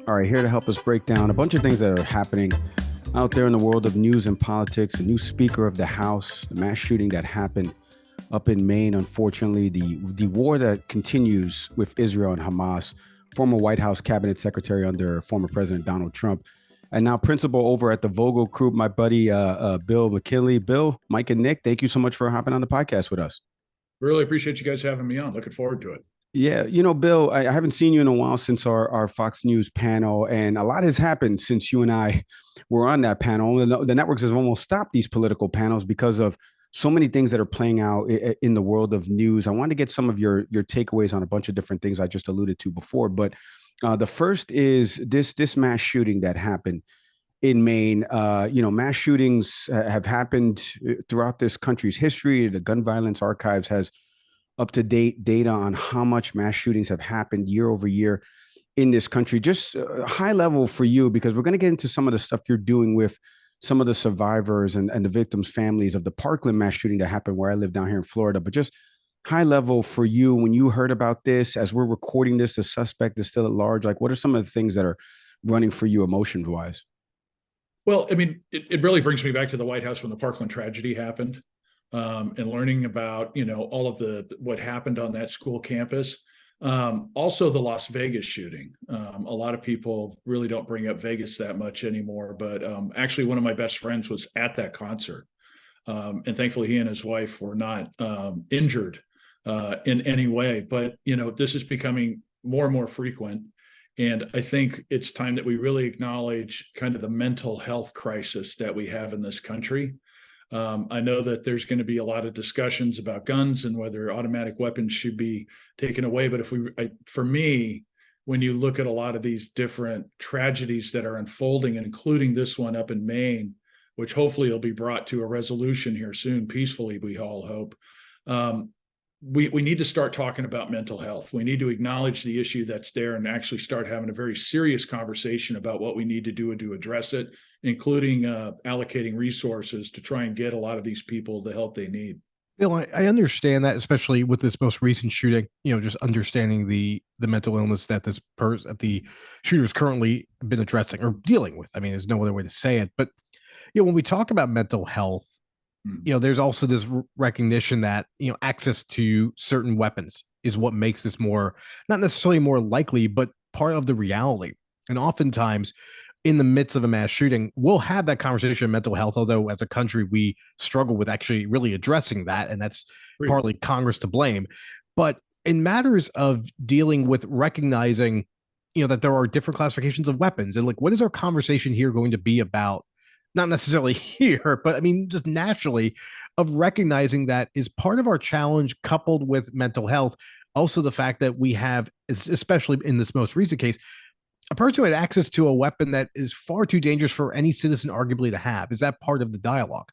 All right, here to help us break down a bunch of things that are happening out there in the world of news and politics. A new Speaker of the House, the mass shooting that happened up in Maine, unfortunately, the war that continues with Israel and Hamas, former White House cabinet secretary under former President Donald Trump, and now principal over at the Vogel Group, my buddy Bill McGinley. Bill, Mike, and Nick, thank you so much for hopping on the podcast with us. Really appreciate you guys having me on. Looking forward to it. Yeah, Bill, I haven't seen you in a while since our Fox News panel, and a lot has happened since you and I were on that panel. The networks have almost stopped these political panels because of so many things that are playing out in the world of news. I wanted to get some of your takeaways on a bunch of different things I just alluded to before, but the first is this mass shooting that happened in Maine. Mass shootings have happened throughout this country's history. The Gun Violence Archives has up-to-date data on how much mass shootings have happened year over year in this country. Just high level for you, because we're going to get into some of the stuff you're doing with some of the survivors and the victims' families of the Parkland mass shooting that happened where I live down here in Florida. But just high level for you, when you heard about this, as we're recording this, the suspect is still at large. Like, what are some of the things that are running for you emotion-wise? Well, I mean, it really brings me back to the White House when the Parkland tragedy happened. And learning about, all of what happened on that school campus. Also the Las Vegas shooting. A lot of people really don't bring up Vegas that much anymore, but actually one of my best friends was at that concert. And thankfully he and his wife were not injured in any way, but this is becoming more and more frequent. And I think it's time that we really acknowledge kind of the mental health crisis that we have in this country. I know that there's going to be a lot of discussions about guns and whether automatic weapons should be taken away. But for me, when you look at a lot of these different tragedies that are unfolding, including this one up in Maine, which hopefully will be brought to a resolution here soon, peacefully, we all hope. We need to start talking about mental health. We need to acknowledge the issue that's there and actually start having a very serious conversation about what we need to do to address it, including allocating resources to try and get a lot of these people the help they need. Bill, I understand that, especially with this most recent shooting. Just understanding the mental illness that that the shooter's currently been addressing or dealing with. I mean, there's no other way to say it. But when we talk about mental health, there's also this recognition that, access to certain weapons is what makes this more, not necessarily more likely, but part of the reality. And oftentimes in the midst of a mass shooting, we'll have that conversation of mental health, although as a country, we struggle with actually really addressing that. And that's partly Congress to blame. But in matters of dealing with recognizing, that there are different classifications of weapons, and like, what is our conversation here going to be about? Not necessarily here, but I mean, just nationally, of recognizing that is part of our challenge, coupled with mental health. Also, the fact that we have, especially in this most recent case, a person who had access to a weapon that is far too dangerous for any citizen arguably to have. Is that part of the dialogue?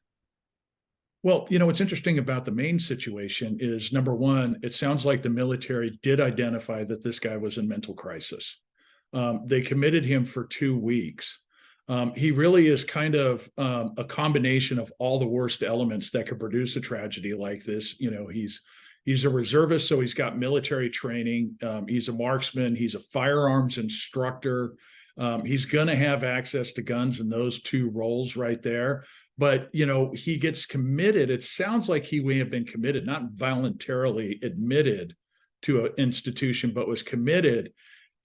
Well, what's interesting about the Maine situation is, number one, it sounds like the military did identify that this guy was in mental crisis. They committed him for 2 weeks. He really is kind of a combination of all the worst elements that could produce a tragedy like this. He's a reservist, so he's got military training. He's a marksman. He's a firearms instructor. He's going to have access to guns in those two roles right there. But, he gets committed. It sounds like he may have been committed, not voluntarily admitted to an institution, but was committed.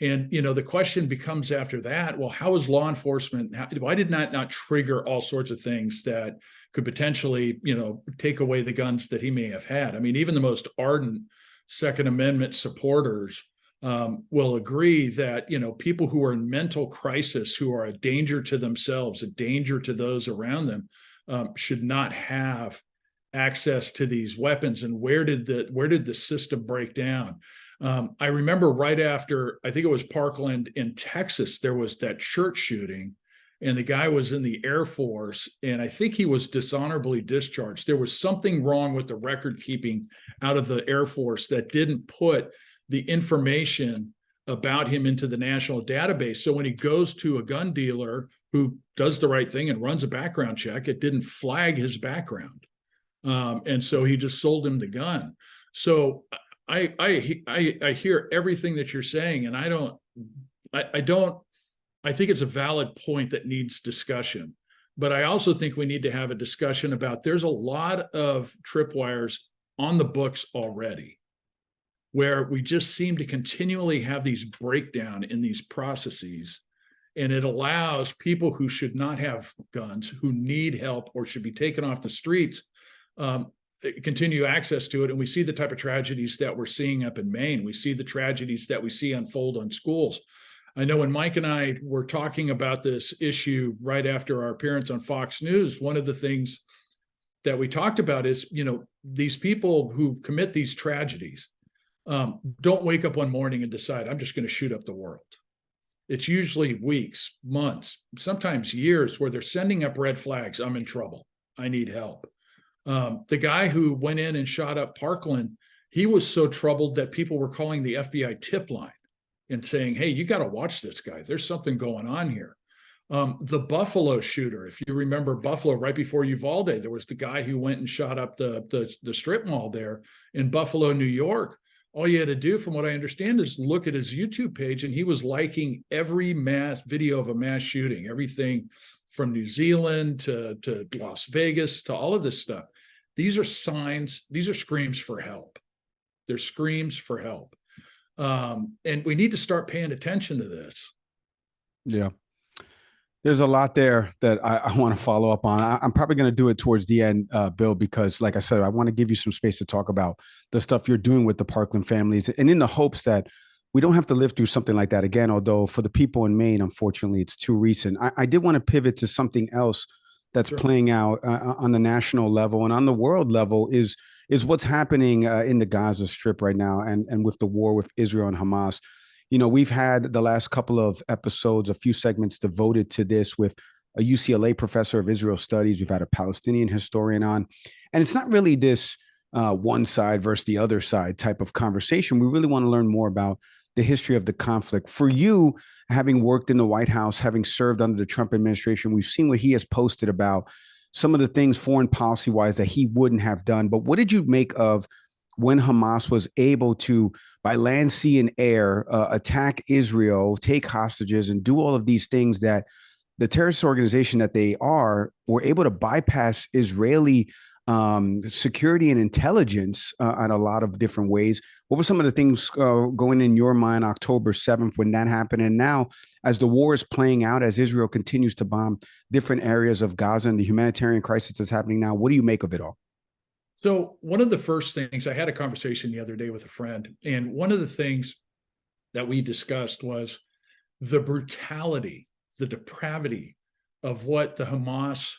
And, the question becomes after that, well, how is law enforcement, why did not trigger all sorts of things that could potentially, take away the guns that he may have had? I mean, even the most ardent Second Amendment supporters will agree that, people who are in mental crisis, who are a danger to themselves, a danger to those around them, should not have access to these weapons. And where did the system break down? I remember right after, I think it was Parkland in Texas, there was that church shooting, and the guy was in the Air Force, and I think he was dishonorably discharged. There was something wrong with the record keeping out of the Air Force that didn't put the information about him into the national database. So when he goes to a gun dealer who does the right thing and runs a background check, it didn't flag his background. And so he just sold him the gun. So I hear everything that you're saying, and I don't I think it's a valid point that needs discussion. But I also think we need to have a discussion about there's a lot of tripwires on the books already where we just seem to continually have these breakdown in these processes. And it allows people who should not have guns, who need help or should be taken off the streets, continue access to it. And we see the type of tragedies that we're seeing up in Maine. We see the tragedies that we see unfold on schools. I know when Mike and I were talking about this issue right after our appearance on Fox News, one of the things that we talked about is, these people who commit these tragedies don't wake up one morning and decide, I'm just going to shoot up the world. It's usually weeks, months, sometimes years where they're sending up red flags. I'm in trouble. I need help. The guy who went in and shot up Parkland, he was so troubled that people were calling the FBI tip line and saying, hey, you got to watch this guy. There's something going on here. The Buffalo shooter, if you remember Buffalo, right before Uvalde, there was the guy who went and shot up the strip mall there in Buffalo, New York. All you had to do, from what I understand, is look at his YouTube page, and he was liking every mass video of a mass shooting, everything from New Zealand to Las Vegas to all of this stuff. These are signs, these are screams for help. They're screams for help. And we need to start paying attention to this. Yeah. There's a lot there that I want to follow up on. I'm probably going to do it towards the end, Bill, because like I said, I want to give you some space to talk about the stuff you're doing with the Parkland families, and in the hopes that we don't have to live through something like that again. Although for the people in Maine, unfortunately, it's too recent. I did want to pivot to something else that's playing out on the national level and on the world level is what's happening in the Gaza Strip right now, and with the war with Israel and Hamas. We've had the last couple of episodes, a few segments devoted to this with a UCLA professor of Israel studies. We've had a Palestinian historian on, and it's not really this one side versus the other side type of conversation. We really want to learn more about the history of the conflict. For you, having worked in the White House, having served under the Trump administration, we've seen what he has posted about some of the things foreign policy wise that he wouldn't have done. But what did you make of when Hamas was able to, by land, sea, and air, attack Israel, take hostages, and do all of these things that the terrorist organization that they were able to bypass Israeli security and intelligence on a lot of different ways? What were some of the things going in your mind October 7th when that happened? And now, as the war is playing out, as Israel continues to bomb different areas of Gaza and the humanitarian crisis that's happening now, what do you make of it all? So one of the first things, I had a conversation the other day with a friend, and one of the things that we discussed was the brutality, the depravity of what the Hamas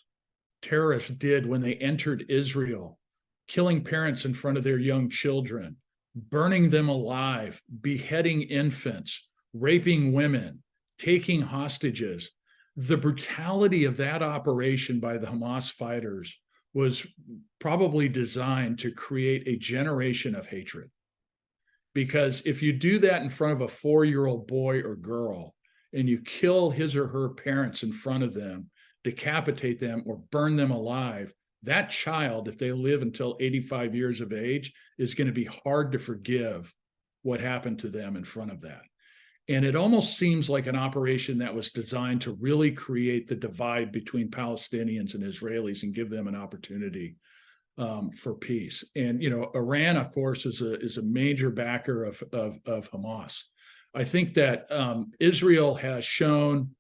terrorists did when they entered Israel, killing parents in front of their young children, burning them alive, beheading infants, raping women, taking hostages. The brutality of that operation by the Hamas fighters was probably designed to create a generation of hatred. Because if you do that in front of a 4-year-old boy or girl, and you kill his or her parents in front of them, decapitate them, or burn them alive, that child, if they live until 85 years of age, is going to be hard to forgive what happened to them in front of that. And it almost seems like an operation that was designed to really create the divide between Palestinians and Israelis and give them an opportunity for peace. And, Iran, of course, is a major backer of Hamas. I think that Israel has shown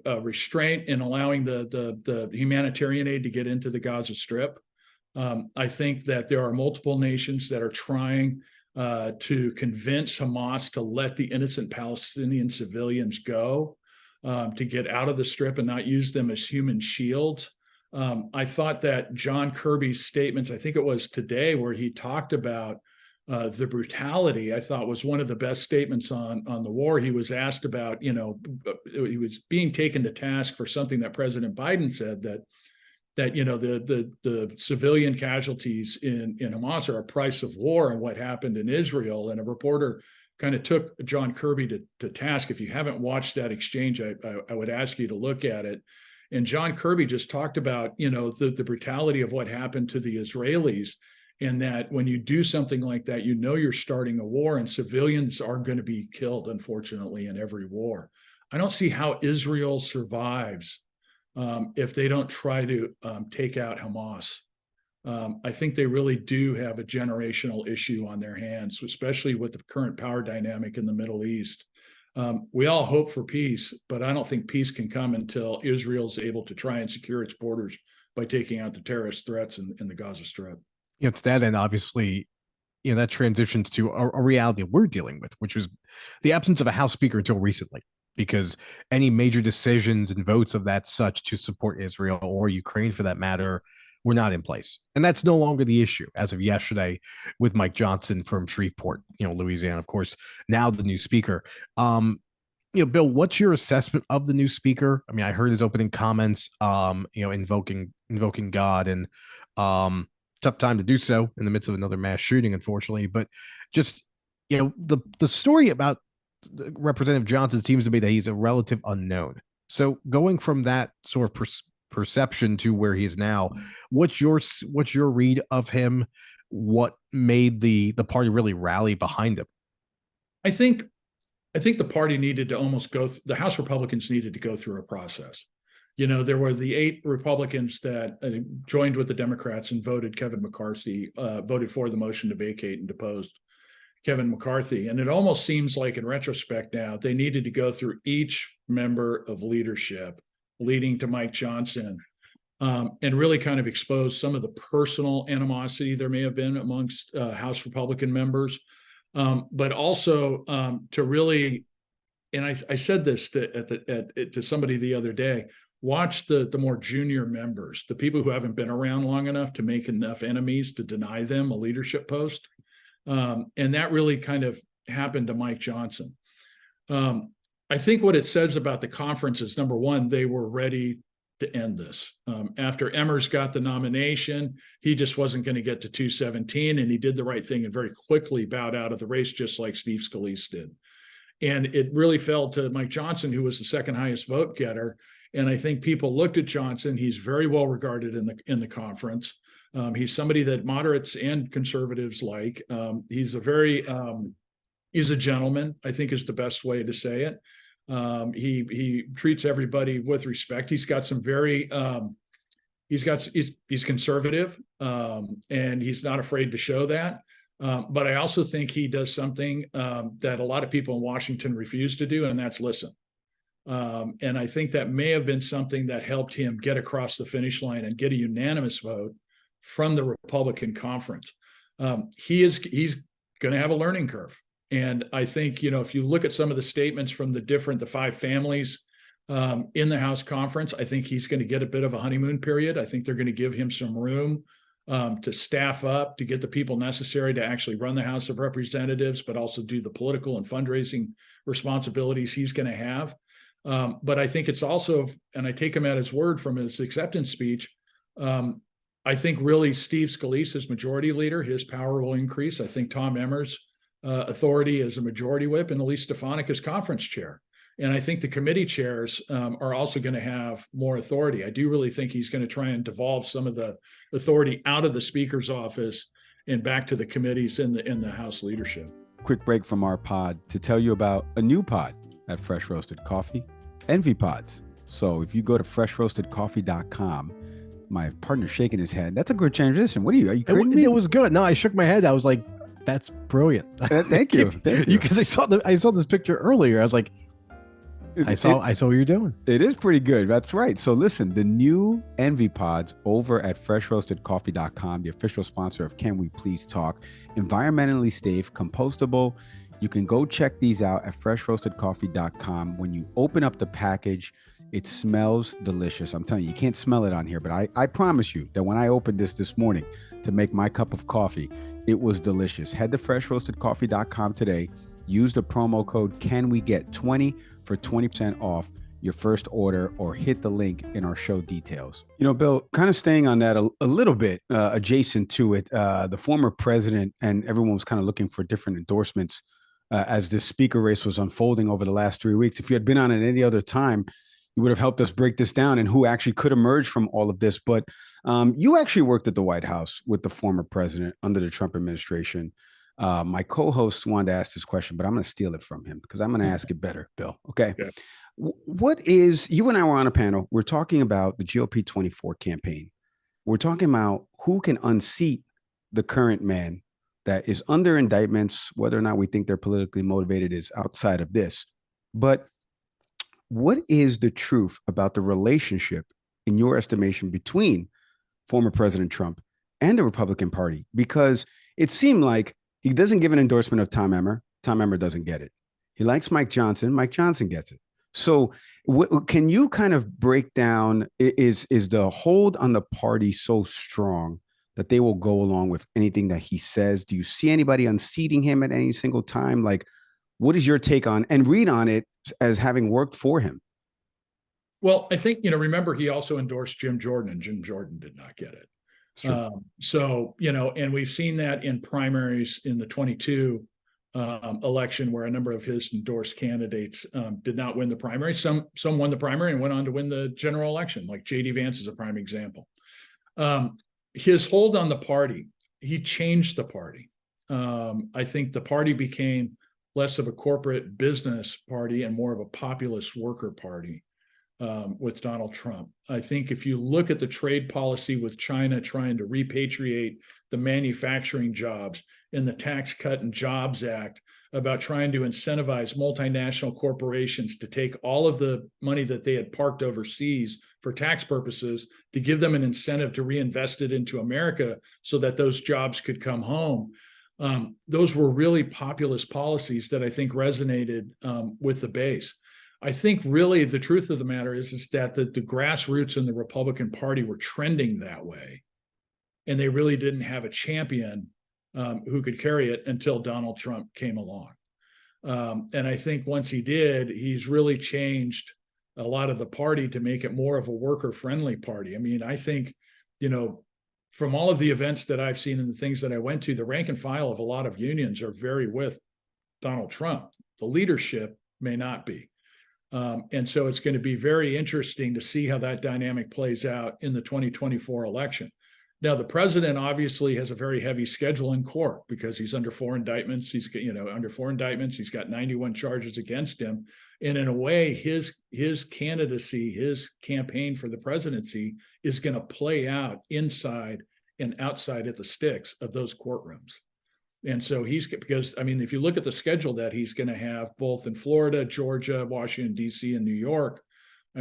restraint in allowing the humanitarian aid to get into the Gaza Strip. I think that there are multiple nations that are trying to convince Hamas to let the innocent Palestinian civilians go, to get out of the Strip and not use them as human shields. I thought that John Kirby's statements, I think it was today, where he talked about the brutality, I thought was one of the best statements on the war. He was asked about, he was being taken to task for something that President Biden said, that the civilian casualties in Hamas are a price of war and what happened in Israel. And a reporter kind of took John Kirby to task. If you haven't watched that exchange, I would ask you to look at it. And John Kirby just talked about, the brutality of what happened to the Israelis, and that when you do something like that, you're starting a war, and civilians are going to be killed, unfortunately, in every war. I don't see how Israel survives if they don't try to take out Hamas. I think they really do have a generational issue on their hands, especially with the current power dynamic in the Middle East. We all hope for peace, but I don't think peace can come until Israel's able to try and secure its borders by taking out the terrorist threats in the Gaza Strip. To that end, obviously, that transitions to a reality we're dealing with, which is the absence of a House Speaker until recently, because any major decisions and votes of that such to support Israel or Ukraine, for that matter, were not in place. And that's no longer the issue as of yesterday with Mike Johnson from Shreveport, Louisiana, of course, now the new speaker. Bill, what's your assessment of the new speaker? I mean, I heard his opening comments, invoking God, and tough time to do so in the midst of another mass shooting, unfortunately. But just, the story about Representative Johnson seems to be that he's a relative unknown. So going from that sort of perception to where he is now, what's your read of him? What made the party really rally behind him? I think the party needed to almost the House Republicans needed to go through a process. There were the 8 Republicans that joined with the Democrats and voted voted for the motion to vacate and deposed Kevin McCarthy. And it almost seems like, in retrospect now, they needed to go through each member of leadership leading to Mike Johnson and really kind of expose some of the personal animosity there may have been amongst House Republican members. But also to really, and I said this to somebody the other day, watch the more junior members, the people who haven't been around long enough to make enough enemies to deny them a leadership post. And that really kind of happened to Mike Johnson. I think what it says about the conference is, number one, they were ready to end this. After Emmers got the nomination, he just wasn't going to get to 217, and he did the right thing and very quickly bowed out of the race, just like Steve Scalise did. And it really fell to Mike Johnson, who was the second highest vote getter. And I think people looked at Johnson. He's very well regarded in the conference. He's somebody that moderates and conservatives like. He's a gentleman, I think is the best way to say it. He treats everybody with respect. He's got some very he's conservative, and he's not afraid to show that. But I also think he does something that a lot of people in Washington refuse to do, and that's listen. And I think that may have been something that helped him get across the finish line and get a unanimous vote from the Republican conference. He's going to have a learning curve. And I think, if you look at some of the statements from the 5 families in the House conference, I think he's going to get a bit of a honeymoon period. I think they're going to give him some room to staff up, to get the people necessary to actually run the House of Representatives, but also do the political and fundraising responsibilities he's going to have. But I think it's also, and I take him at his word from his acceptance speech, I think really Steve Scalise as majority leader, his power will increase. I think Tom Emmer's authority as a majority whip, and Elise Stefanik as conference chair. And I think the committee chairs are also going to have more authority. I do really think he's going to try and devolve some of the authority out of the speaker's office and back to the committees in the House leadership. Quick break from our pod to tell you about a new pod at Fresh Roasted Coffee, Envy Pods. So if you go to freshroastedcoffee.com, my partner's shaking his head. That's a good transition. Are you kidding me? It was good. No, I shook my head. I was like, that's brilliant. Thank you. Thank you. Because I saw this picture earlier. I was like, I saw what you're doing. It is pretty good. That's right. So listen, the new Envy Pods over at freshroastedcoffee.com, the official sponsor of Can We Please Talk, environmentally safe, compostable. You can go check these out at freshroastedcoffee.com. When you open up the package, it smells delicious. I'm telling you, you can't smell it on here, but I promise you that when I opened this morning to make my cup of coffee, it was delicious. Head to freshroastedcoffee.com today. Use the promo code CANWEGET20 for 20% off your first order, or hit the link in our show details. Bill, kind of staying on that a little bit, adjacent to it, the former president, and everyone was kind of looking for different endorsements as this speaker race was unfolding over the last 3 weeks. If you had been on at any other time, you would have helped us break this down and who actually could emerge from all of this. But you actually worked at the White House with the former president under the Trump administration. My co-host wanted to ask this question, but I'm going to steal it from him because I'm going to ask it better, Bill. Okay. Yeah. What is, you and I were on a panel, we're talking about the GOP 24 campaign. We're talking about who can unseat the current man that is under indictments. Whether or not we think they're politically motivated is outside of this. But what is the truth about the relationship, in your estimation, between former President Trump and the Republican Party? Because it seemed like he doesn't give an endorsement of Tom Emmer. Tom Emmer doesn't get it. He likes Mike Johnson. Mike Johnson gets it. So can you kind of break down, is the hold on the party so strong that they will go along with anything that he says? Do you see anybody unseating him at any single time? Like, what is your take on and read on it as having worked for him? Well, I think, remember, he also endorsed Jim Jordan, and Jim Jordan did not get it. So, and we've seen that in primaries in the 22 election, where a number of his endorsed candidates did not win the primary. Some won the primary and went on to win the general election, like J.D. Vance is a prime example. His hold on the party, he changed the party. I think the party became less of a corporate business party and more of a populist worker party with Donald Trump. I think if you look at the trade policy with China trying to repatriate the manufacturing jobs in the Tax Cut and Jobs Act, about trying to incentivize multinational corporations to take all of the money that they had parked overseas for tax purposes to give them an incentive to reinvest it into America so that those jobs could come home. Those were really populist policies that I think resonated with the base. I think really the truth of the matter is that the grassroots in the Republican Party were trending that way, and they really didn't have a champion who could carry it until Donald Trump came along. And I think once he did, he's really changed a lot of the party to make it more of a worker-friendly party. I mean, I think, from all of the events that I've seen and the things that I went to, the rank and file of a lot of unions are very with Donald Trump. The leadership may not be. And so it's going to be very interesting to see how that dynamic plays out in the 2024 election. Now, the president obviously has a very heavy schedule in court because he's under 4 indictments. He's under 4 indictments. He's got 91 charges against him. And in a way, his candidacy, his campaign for the presidency is going to play out inside and outside at the sticks of those courtrooms. And so because if you look at the schedule that he's going to have both in Florida, Georgia, Washington, D.C., and New York,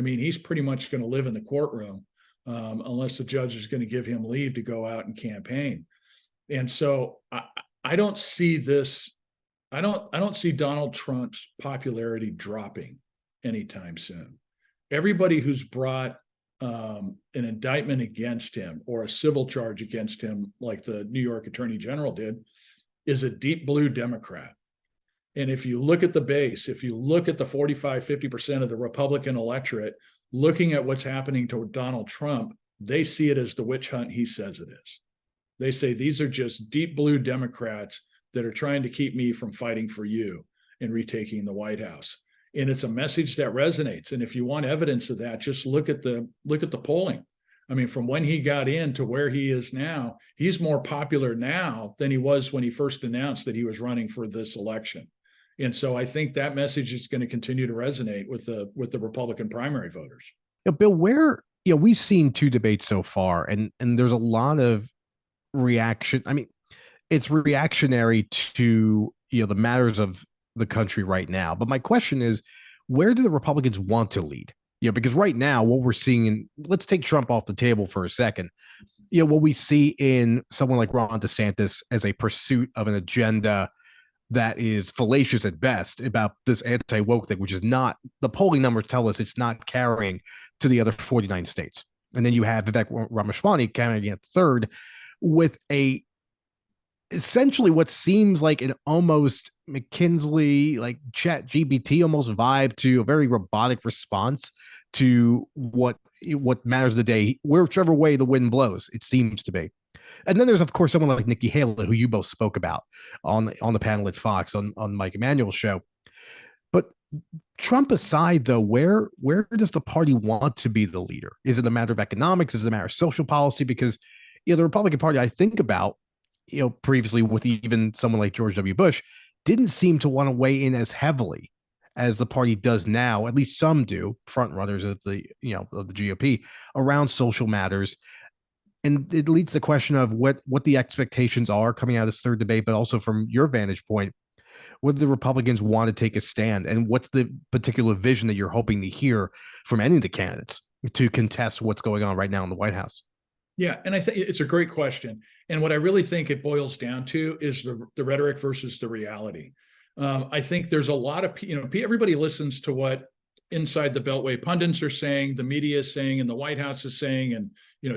he's pretty much going to live in the courtroom unless the judge is going to give him leave to go out and campaign. And so I don't see this. I don't see Donald Trump's popularity dropping anytime soon. Everybody who's brought an indictment against him or a civil charge against him, like the New York Attorney General did, is a deep blue Democrat. And if you look at the base, if you look at the 45-50% of the Republican electorate, looking at what's happening to Donald Trump, they see it as the witch hunt he says it is. They say these are just deep blue Democrats that are trying to keep me from fighting for you and retaking the White House. And it's a message that resonates. And if you want evidence of that, just look at the polling. From when he got in to where he is now, he's more popular now than he was when he first announced that he was running for this election. And so I think that message is going to continue to resonate with the Republican primary voters. Bill, we've seen 2 debates so far, and there's a lot of reaction. It's reactionary to the matters of the country right now. But my question is, where do the Republicans want to lead? Because right now, what we're seeing, let's take Trump off the table for a second. What we see in someone like Ron DeSantis as a pursuit of an agenda that is fallacious at best about this anti-woke thing, which is not, the polling numbers tell us it's not carrying to the other 49 states. And then you have Vivek Ramaswamy coming in third with essentially what seems like an almost McKinley, like Chat GPT almost vibe to a very robotic response to what matters the day, whichever way the wind blows, it seems to be. And then there's, of course, someone like Nikki Haley, who you both spoke about on the panel at Fox on Mike Emanuel's show. But Trump aside, though, where does the party want to be the leader? Is it a matter of economics? Is it a matter of social policy? Because the Republican Party, I think about, previously with even someone like George W. Bush, didn't seem to want to weigh in as heavily as the party does now. At least some do, front runners of the GOP, around social matters. And it leads to the question of what the expectations are coming out of this third debate, but also from your vantage point, whether the Republicans want to take a stand, and what's the particular vision that you're hoping to hear from any of the candidates to contest what's going on right now in the White House. Yeah, and I think it's a great question. And what I really think it boils down to is the rhetoric versus the reality. I think there's a lot of, everybody listens to what inside the Beltway pundits are saying, the media is saying, and the White House is saying, and,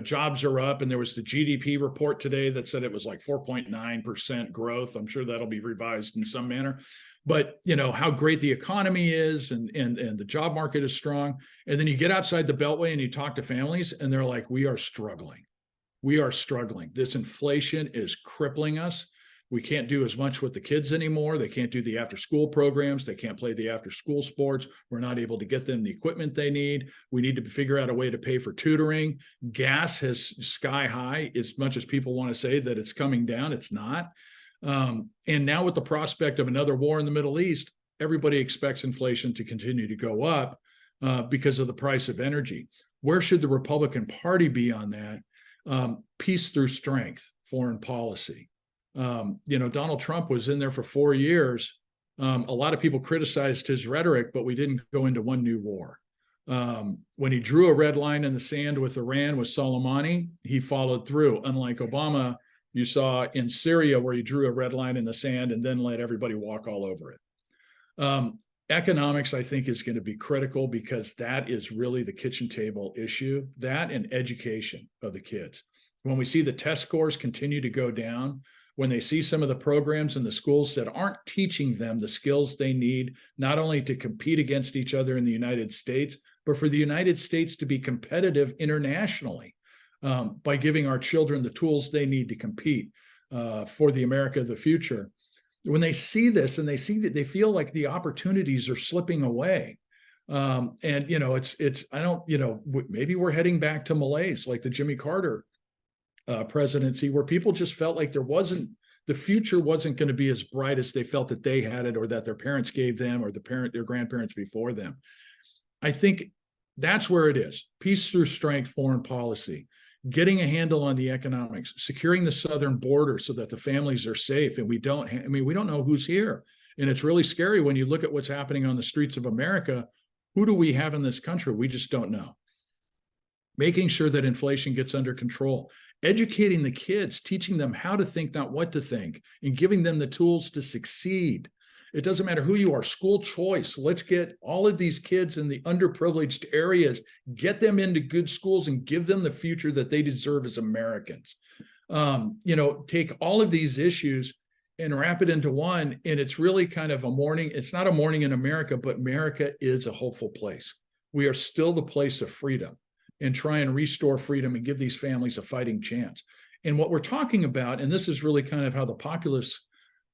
jobs are up. And there was the GDP report today that said it was like 4.9% growth. I'm sure that'll be revised in some manner. But, how great the economy is and the job market is strong. And then you get outside the Beltway and you talk to families and they're like, we are struggling. We are struggling. This inflation is crippling us. We can't do as much with the kids anymore. They can't do the after school programs. They can't play the after school sports. We're not able to get them the equipment they need. We need to figure out a way to pay for tutoring. Gas has sky high. As much as people want to say that it's coming down, it's not. And now with the prospect of another war in the Middle East, everybody expects inflation to continue to go up because of the price of energy. Where should the Republican Party be on that? Peace through strength, foreign policy. Donald Trump was in there for 4 years. A lot of people criticized his rhetoric, but we didn't go into one new war. When he drew a red line in the sand with Iran, with Soleimani, he followed through. Unlike Obama, you saw in Syria where he drew a red line in the sand and then let everybody walk all over it. Economics, I think, is going to be critical because that is really the kitchen table issue, that and education of the kids. When we see the test scores continue to go down, when they see some of the programs in the schools that aren't teaching them the skills they need, not only to compete against each other in the United States, but for the United States to be competitive internationally by giving our children the tools they need to compete for the America of the future. When they see this and they see that, they feel like the opportunities are slipping away. Maybe we're heading back to malaise like the Jimmy Carter presidency, where people just felt like the future wasn't going to be as bright as they felt that they had it, or that their parents gave them, or their grandparents before them. I think that's where it is. Peace through strength, foreign policy, getting a handle on the economics, securing the southern border so that the families are safe. And we don't know who's here. And it's really scary when you look at what's happening on the streets of America. Who do we have in this country? We just don't know. Making sure that inflation gets under control, educating the kids, teaching them how to think, not what to think, and giving them the tools to succeed. It doesn't matter who you are, school choice. Let's get all of these kids in the underprivileged areas, get them into good schools and give them the future that they deserve as Americans. Take all of these issues and wrap it into one. And it's really kind of a morning. It's not a morning in America, but America is a hopeful place. We are still the place of freedom, and try and restore freedom and give these families a fighting chance. And what we're talking about, and this is really kind of how the populist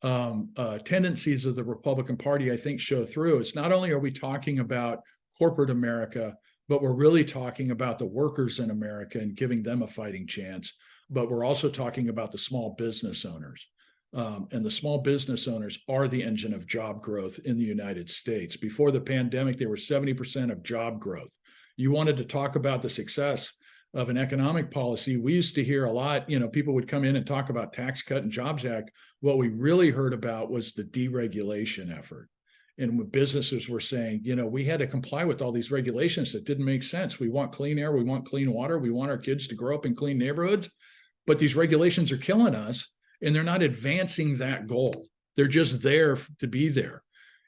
tendencies of the Republican Party, I think, show through. It's not only are we talking about corporate America, but we're really talking about the workers in America and giving them a fighting chance. But we're also talking about the small business owners. And the small business owners are the engine of job growth in the United States. Before the pandemic, they were 70% of job growth. You wanted to talk about the success of an economic policy. We used to hear a lot, people would come in and talk about Tax Cut and Jobs Act. What we really heard about was the deregulation effort. And when businesses were saying, we had to comply with all these regulations that didn't make sense. We want clean air, we want clean water, we want our kids to grow up in clean neighborhoods, but these regulations are killing us and they're not advancing that goal. They're just there to be there.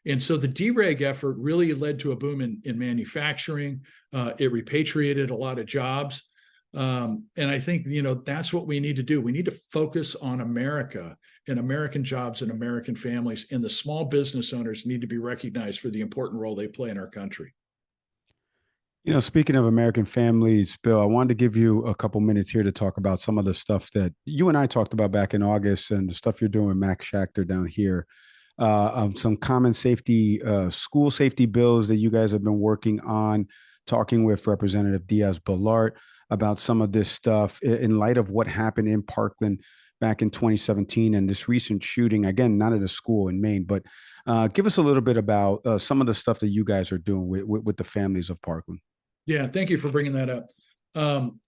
And so the dereg effort really led to a boom in manufacturing. It repatriated a lot of jobs. And I think, that's what we need to do. We need to focus on America and American jobs and American families, and the small business owners need to be recognized for the important role they play in our country. Speaking of American families, Bill, I wanted to give you a couple minutes here to talk about some of the stuff that you and I talked about back in August, and the stuff you're doing with Max Schachter down here. Some common safety, school safety bills that you guys have been working on, talking with Representative Diaz-Balart about some of this stuff in light of what happened in Parkland back in 2017 and this recent shooting, again, not at a school in Maine, but give us a little bit about some of the stuff that you guys are doing with the families of Parkland. Yeah, thank you for bringing that up.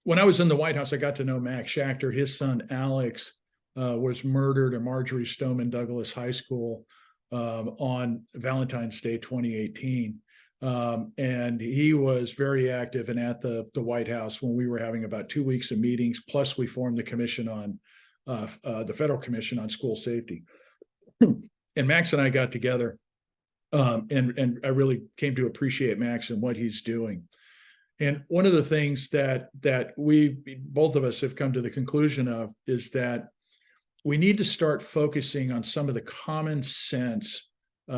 When I was in the White House, I got to know Max Schachter. His son, Alex, was murdered at Marjorie Stoneman Douglas High School on Valentine's Day 2018. And he was very active and at the White House when we were having about 2 weeks of meetings. Plus, we formed the commission on the Federal Commission on School Safety. And Max and I got together, and I really came to appreciate Max and what he's doing. And one of the things that we both of us have come to the conclusion of is that we need to start focusing on some of the common sense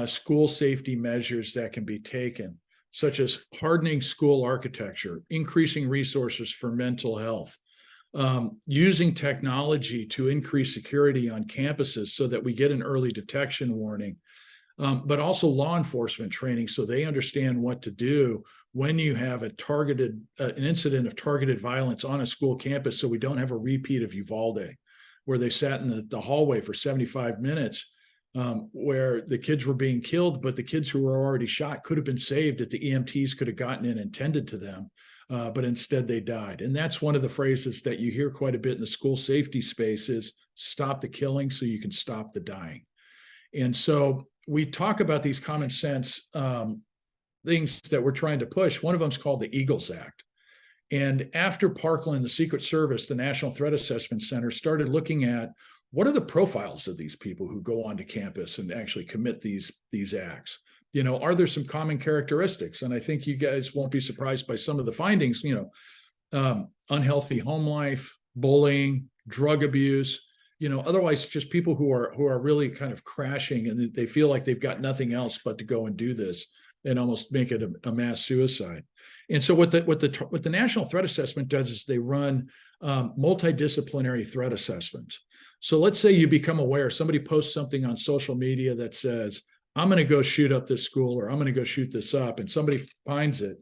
school safety measures that can be taken, such as hardening school architecture, increasing resources for mental health, using technology to increase security on campuses so that we get an early detection warning, but also law enforcement training so they understand what to do when you have an incident of targeted violence on a school campus, so we don't have a repeat of Uvalde, where they sat in the hallway for 75 minutes, where the kids were being killed, but the kids who were already shot could have been saved if the EMTs could have gotten in and tended to them, but instead they died. And that's one of the phrases that you hear quite a bit in the school safety space is stop the killing so you can stop the dying. And so we talk about these common sense things that we're trying to push. One of them is called the Eagles Act. And after Parkland, the Secret Service, the National Threat Assessment Center, started looking at what are the profiles of these people who go onto campus and actually commit these acts. Are there some common characteristics? And I think you guys won't be surprised by some of the findings. Unhealthy home life, bullying, drug abuse. Otherwise just people who are really kind of crashing and they feel like they've got nothing else but to go and do this and almost make it a mass suicide. And so what the National Threat Assessment does is they run multidisciplinary threat assessments. So let's say you become aware, somebody posts something on social media that says, I'm going to go shoot up this school, or I'm going to go shoot this up, and somebody finds it.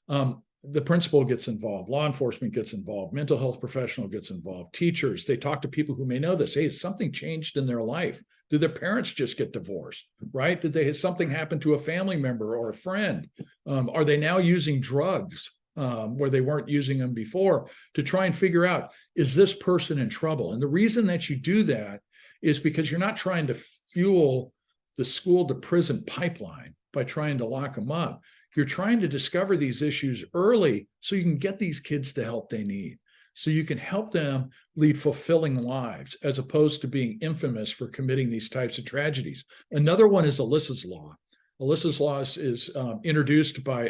The principal gets involved, law enforcement gets involved, mental health professional gets involved, teachers, they talk to people who may know this. Hey, has something changed in their life? Did their parents just get divorced, right? Has something happen to a family member or a friend? Are they now using drugs where they weren't using them before, to try and figure out, is this person in trouble? And the reason that you do that is because you're not trying to fuel the school to prison pipeline by trying to lock them up. You're trying to discover these issues early so you can get these kids the help they need, so you can help them lead fulfilling lives as opposed to being infamous for committing these types of tragedies. Another one is Alyssa's Law. Alyssa's Law is introduced by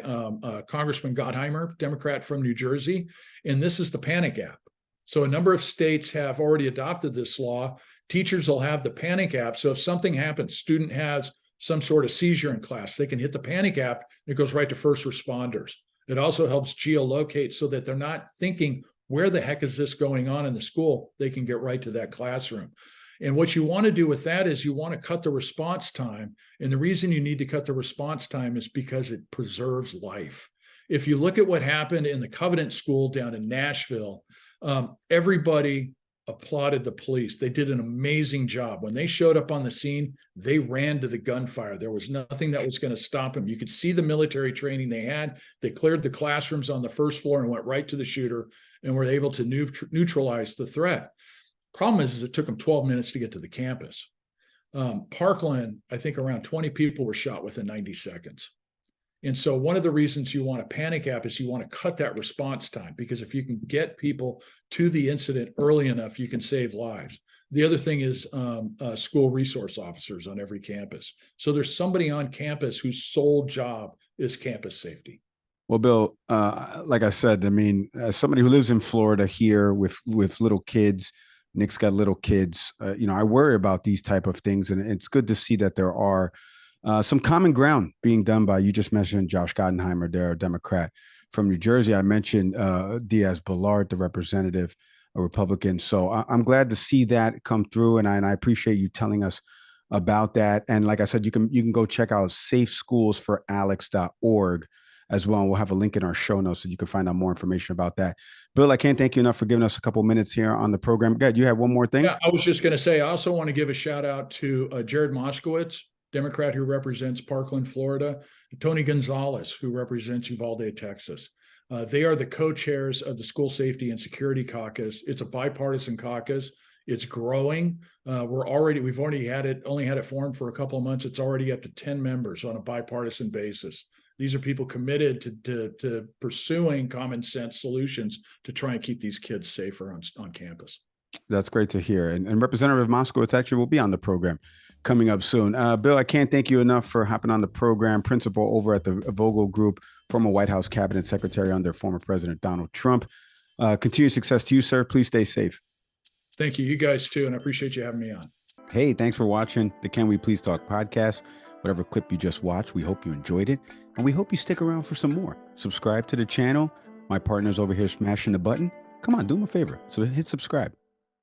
Congressman Gottheimer, Democrat from New Jersey, and this is the panic app. So a number of states have already adopted this law. Teachers will have the panic app. So if something happens, student has some sort of seizure in class, they can hit the panic app. It goes right to first responders. It also helps geolocate so that they're not thinking, where the heck is this going on in the school? They can get right to that classroom. And what you want to do with that is you want to cut the response time. And the reason you need to cut the response time is because it preserves life. If you look at what happened in the Covenant School down in Nashville, everybody applauded the police. They did an amazing job. When they showed up on the scene, they ran to the gunfire. There was nothing that was going to stop them. You could see the military training they had. They cleared the classrooms on the first floor and went right to the shooter and were able to neutralize the threat. Problem is it took them 12 minutes to get to the campus. Parkland, I think around 20 people were shot within 90 seconds. And so one of the reasons you want a panic app is you want to cut that response time, because if you can get people to the incident early enough, you can save lives. The other thing is school resource officers on every campus. So there's somebody on campus whose sole job is campus safety. Well, Bill, like I said, I mean, as somebody who lives in Florida here with little kids, Nick's got little kids, I worry about these type of things. And it's good to see that there are some common ground being done by, you just mentioned Josh Gottheimer, they're a Democrat from New Jersey. I mentioned Diaz-Balart, the representative, a Republican. So I'm glad to see that come through. And I appreciate you telling us about that. And like I said, you can go check out safeschools4alex.org. as well. And we'll have a link in our show notes so you can find out more information about that. Bill, I can't thank you enough for giving us a couple minutes here on the program. Good. You have one more thing? Yeah, I was just going to say, I also want to give a shout out to Jared Moskowitz, Democrat who represents Parkland, Florida, Tony Gonzalez, who represents Uvalde, Texas. They are the co-chairs of the School Safety and Security Caucus. It's a bipartisan caucus. It's growing. We've only had it formed for a couple of months. It's already up to 10 members on a bipartisan basis. These are people committed to pursuing common sense solutions to try and keep these kids safer on campus. That's great to hear. And Representative Moskowitz actually will be on the program coming up soon. Bill, I can't thank you enough for hopping on the program. Principal over at the Vogel Group, former White House cabinet secretary under former President Donald Trump. Continued success to you, sir. Please stay safe. Thank you. You guys too. And I appreciate you having me on. Hey, thanks for watching the Can We Please Talk podcast. Whatever clip you just watched, we hope you enjoyed it. And we hope you stick around for some more. Subscribe to the channel. My partner's over here smashing the button. Come on, do them a favor. So hit subscribe.